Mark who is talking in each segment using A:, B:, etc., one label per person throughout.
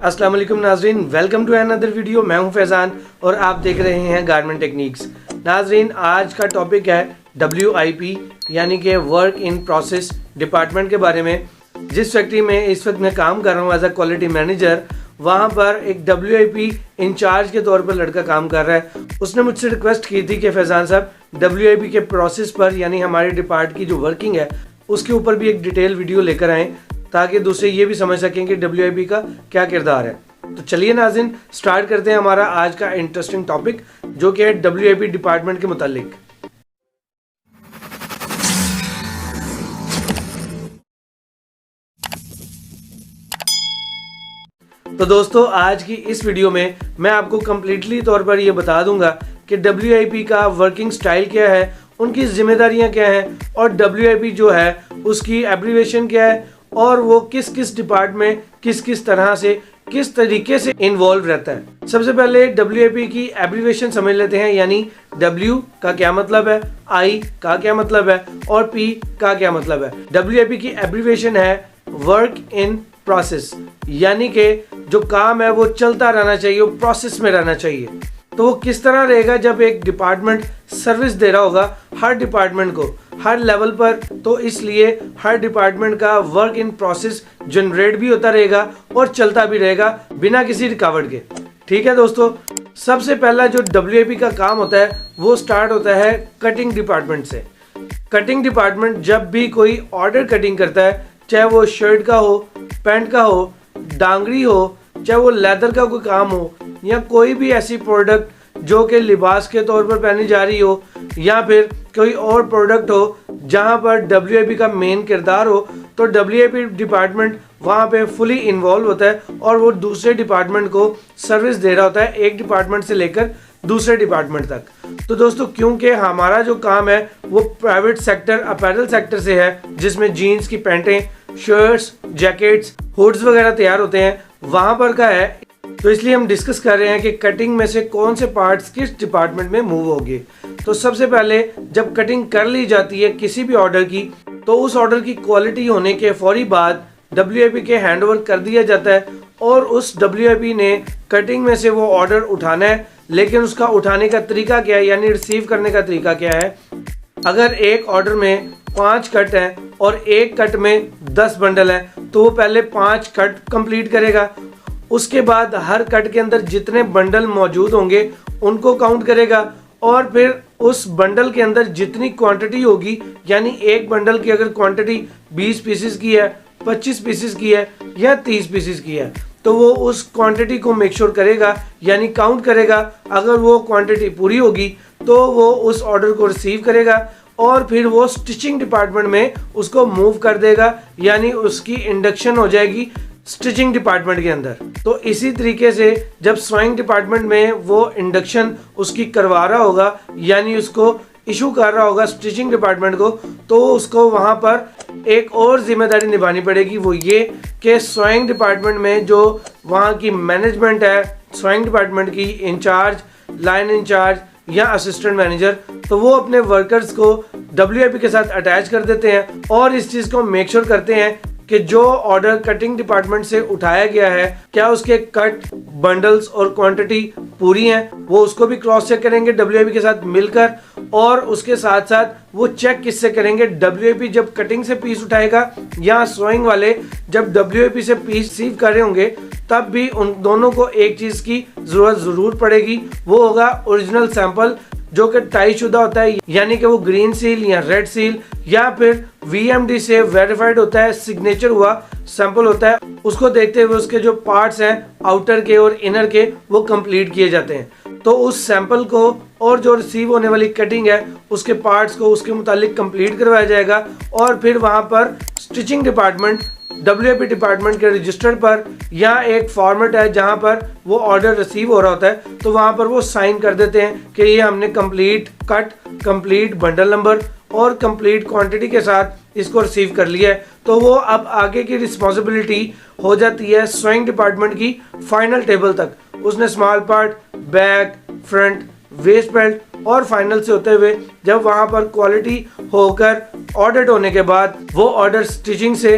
A: अस्सलाम वालेकुम नाजरीन, वेलकम टू अनदर वीडियो। मैं हूं फैज़ान और आप देख रहे हैं गारमेंट टेक्निक्स। नाजरीन, आज का टॉपिक है WIP यानी कि वर्क इन प्रोसेस डिपार्टमेंट के बारे में। जिस फैक्ट्री में इस वक्त मैं काम कर रहा हूं एज अ क्वालिटी मैनेजर, वहां पर एक WIP इंचार्ज के तौर पर लड़का काम कर रहा है। उसने मुझसे रिक्वेस्ट की थी कि फैज़ान साहब WIP के प्रोसेस पर यानी हमारे डिपार्ट की जो वर्किंग है उसके ऊपर भी एक डिटेल वीडियो लेकर आएँ ताकि दूसरे ये भी समझ सकें कि WIP का क्या किरदार है। तो चलिए नाज़रीन, स्टार्ट करते हैं हमारा आज का इंटरेस्टिंग टॉपिक जो कि है WIP डिपार्टमेंट के मुतालिक। तो दोस्तों, आज की इस वीडियो में मैं आपको कम्प्लीटली तौर पर यह बता दूंगा कि WIP का वर्किंग स्टाइल क्या है, उनकी जिम्मेदारियां क्या हैं और WIP जो है उसकी एब्रीविएशन क्या है और वो किस किस डिपार्ट में किस किस तरह से किस तरीके से इन्वॉल्व रहता है। सबसे पहले WIP की एब्रीविएशन समझ लेते हैं, यानी W का क्या मतलब है, I का क्या मतलब है और P का क्या मतलब है। WIP की एब्रीविएशन है वर्क इन प्रोसेस, यानी कि जो काम है वो चलता रहना चाहिए, वो प्रोसेस में रहना चाहिए। तो वो किस तरह रहेगा जब एक डिपार्टमेंट सर्विस दे रहा होगा हर डिपार्टमेंट को हर लेवल पर, तो इसलिए हर डिपार्टमेंट का वर्क इन प्रोसेस जनरेट भी होता रहेगा और चलता भी रहेगा बिना किसी रुकावट के। ठीक है दोस्तों, सबसे पहला जो WIP का काम होता है वो स्टार्ट होता है कटिंग डिपार्टमेंट से। कटिंग डिपार्टमेंट जब भी कोई ऑर्डर कटिंग करता है, चाहे वो शर्ट का हो, पैंट का हो, डांगरी हो, चाहे वो लेदर का कोई काम हो या कोई भी ऐसी प्रोडक्ट जो कि लिबास के तौर पर पहनी जा रही हो या फिर कोई और प्रोडक्ट हो जहां पर WIP का मेन किरदार हो, तो WIP डिपार्टमेंट वहां पे फुली इन्वॉल्व होता है और वो दूसरे डिपार्टमेंट को सर्विस दे रहा होता है, एक डिपार्टमेंट से लेकर दूसरे डिपार्टमेंट तक। तो दोस्तों, क्योंकि हमारा जो काम है वो प्राइवेट सेक्टर अपैरल सेक्टर से है, जिसमें जीन्स की पैंटें, शर्ट्स, जैकेट्स, हुड्स वगैरह तैयार होते हैं, वहां पर का है, तो इसलिए हम डिस्कस कर रहे हैं कि कटिंग में से कौन से पार्ट्स किस डिपार्टमेंट में मूव होंगे। तो सबसे पहले जब कटिंग कर ली जाती है किसी भी ऑर्डर की, तो उस ऑर्डर की क्वालिटी होने के फौरी बाद WIP के हैंडओवर कर दिया जाता है और उस WIP ने कटिंग में से वो ऑर्डर उठाना है। लेकिन उसका उठाने का तरीका क्या है, यानी रिसीव करने का तरीका क्या है। अगर एक ऑर्डर में 5 कट हैं और एक कट में 10 बंडल हैं, तो वो पहले 5 कट कंप्लीट करेगा। उसके बाद हर कट के अंदर जितने बंडल मौजूद होंगे उनको काउंट करेगा और फिर उस बंडल के अंदर जितनी क्वांटिटी होगी, यानी एक बंडल की अगर क्वांटिटी 20 पीसेस की है, 25 पीसेस की है या 30 पीसेस की है, तो वो उस क्वांटिटी को मेक श्योर करेगा, यानी काउंट करेगा। अगर वो क्वांटिटी पूरी होगी तो वो उस ऑर्डर को रिसीव करेगा और फिर वो स्टिचिंग डिपार्टमेंट में उसको मूव कर देगा, यानी उसकी इंडक्शन हो जाएगी स्टिचिंग डिपार्टमेंट के अंदर। तो इसी तरीके से जब सोइंग डिपार्टमेंट में वो इंडक्शन उसकी करवा रहा होगा, यानी उसको इशू कर रहा होगा स्टिचिंग डिपार्टमेंट को, तो उसको वहाँ पर एक और जिम्मेदारी निभानी पड़ेगी। वो ये कि सोइंग डिपार्टमेंट में जो वहाँ की मैनेजमेंट है, सोइंग डिपार्टमेंट की इंचार्ज, लाइन इंचार्ज या असिस्टेंट मैनेजर, तो वो अपने वर्कर्स को WIP के साथ अटैच कर देते हैं और इस चीज़ को मेक श्योर करते हैं कि जो ऑर्डर कटिंग डिपार्टमेंट से उठाया गया है, क्या उसके कट, बंडल्स और क्वांटिटी पूरी हैं। वो उसको भी क्रॉस चेक करेंगे WIP के साथ मिलकर, और उसके साथ साथ वो चेक किससे करेंगे, WIP जब कटिंग से पीस उठाएगा या सोइंग वाले जब WIP से पीस रिसीव कर रहे होंगे, तब भी उन दोनों को एक चीज़ की ज़रूर पड़ेगी, वो होगा ओरिजिनल सैंपल जो कि टाई शुदा होता है, यानी कि वो ग्रीन सील या रेड सील या फिर VMD से वेरीफाइड होता है, सिग्नेचर हुआ सैंपल होता है। उसको देखते हुए उसके जो पार्ट्स हैं आउटर के और इनर के, वो कंप्लीट किए जाते हैं। तो उस सैंपल को और जो रिसीव होने वाली कटिंग है उसके पार्ट्स को उसके मुतालिक कंप्लीट करवाया जाएगा और फिर वहाँ पर स्टिचिंग डिपार्टमेंट WIP डिपार्टमेंट के रजिस्टर पर या एक फॉर्मेट है जहां पर वो ऑर्डर रिसीव हो रहा होता है, तो वहां पर वो साइन कर देते हैं कि ये हमने complete cut, complete bundle number और कंप्लीट क्वांटिटी के साथ इसको रिसीव कर लिया है। तो वो अब आगे की रिस्पॉन्सिबिलिटी हो जाती है सोइंग डिपार्टमेंट की फाइनल टेबल तक। उसने small part, back, front, waste belt और फाइनल से होते हुए जब वहां पर क्वालिटी होकर ऑडिट होने के बाद वो ऑर्डर स्टिचिंग से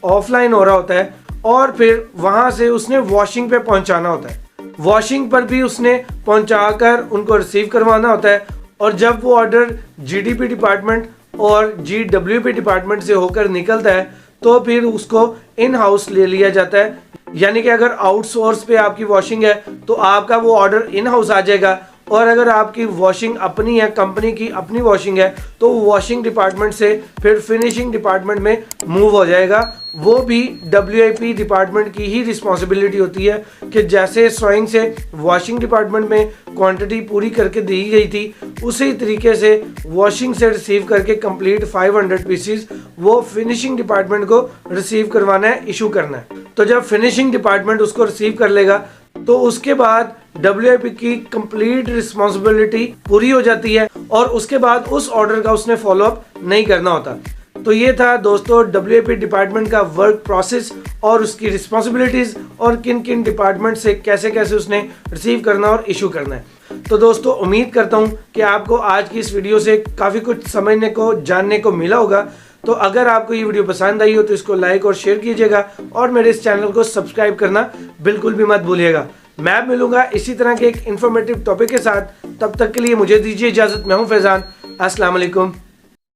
A: ऑफलाइन हो रहा होता है और फिर वहां से उसने वॉशिंग पे पहुंचाना होता है। वॉशिंग पर भी उसने पहुंचाकर उनको रिसीव करवाना होता है, और जब वो ऑर्डर जीडीपी डिपार्टमेंट और जीडब्ल्यूपी डिपार्टमेंट से होकर निकलता है तो फिर उसको इन हाउस ले लिया जाता है। यानी कि अगर आउटसोर्स पे आपकी वॉशिंग है तो आपका वो ऑर्डर इन हाउस आ जाएगा, और अगर आपकी वॉशिंग अपनी है, कंपनी की अपनी वॉशिंग है, तो वॉशिंग डिपार्टमेंट से फिर फिनिशिंग डिपार्टमेंट में मूव हो जाएगा। वो भी डब्ल्यूआईपी डिपार्टमेंट की ही रिस्पॉन्सिबिलिटी होती है कि जैसे सोइंग से वॉशिंग डिपार्टमेंट में क्वांटिटी पूरी करके दी गई थी, उसी तरीके से वॉशिंग से रिसीव करके कंप्लीट 500 पीसीज वो फिनिशिंग डिपार्टमेंट को रिसीव करवाना है, इशू करना है। तो जब फिनिशिंग डिपार्टमेंट उसको रिसीव कर लेगा तो उसके बाद डब्ल्यूआईपी की कंप्लीट रिस्पॉन्सिबिलिटी पूरी हो जाती है, और उसके बाद उस ऑर्डर का उसने फॉलोअप नहीं करना होता। तो ये था दोस्तों डब्ल्यूआईपी डिपार्टमेंट का वर्क प्रोसेस और उसकी रिस्पॉन्सिबिलिटीज, और किन किन डिपार्टमेंट से कैसे कैसे उसने रिसीव करना और इशू करना है। तो दोस्तों उम्मीद करता हूँ कि आपको आज की इस वीडियो से काफ़ी कुछ समझने को, जानने को मिला होगा। तो अगर आपको ये वीडियो पसंद आई हो तो इसको लाइक और शेयर कीजिएगा, और मेरे इस चैनल को सब्सक्राइब करना बिल्कुल भी मत भूलिएगा। मैं मिलूंगा इसी तरह के एक इन्फॉर्मेटिव टॉपिक के साथ, तब तक के लिए मुझे दीजिए इजाज़त। मैं हूं फैजान। अस्सलाम वालेकुम।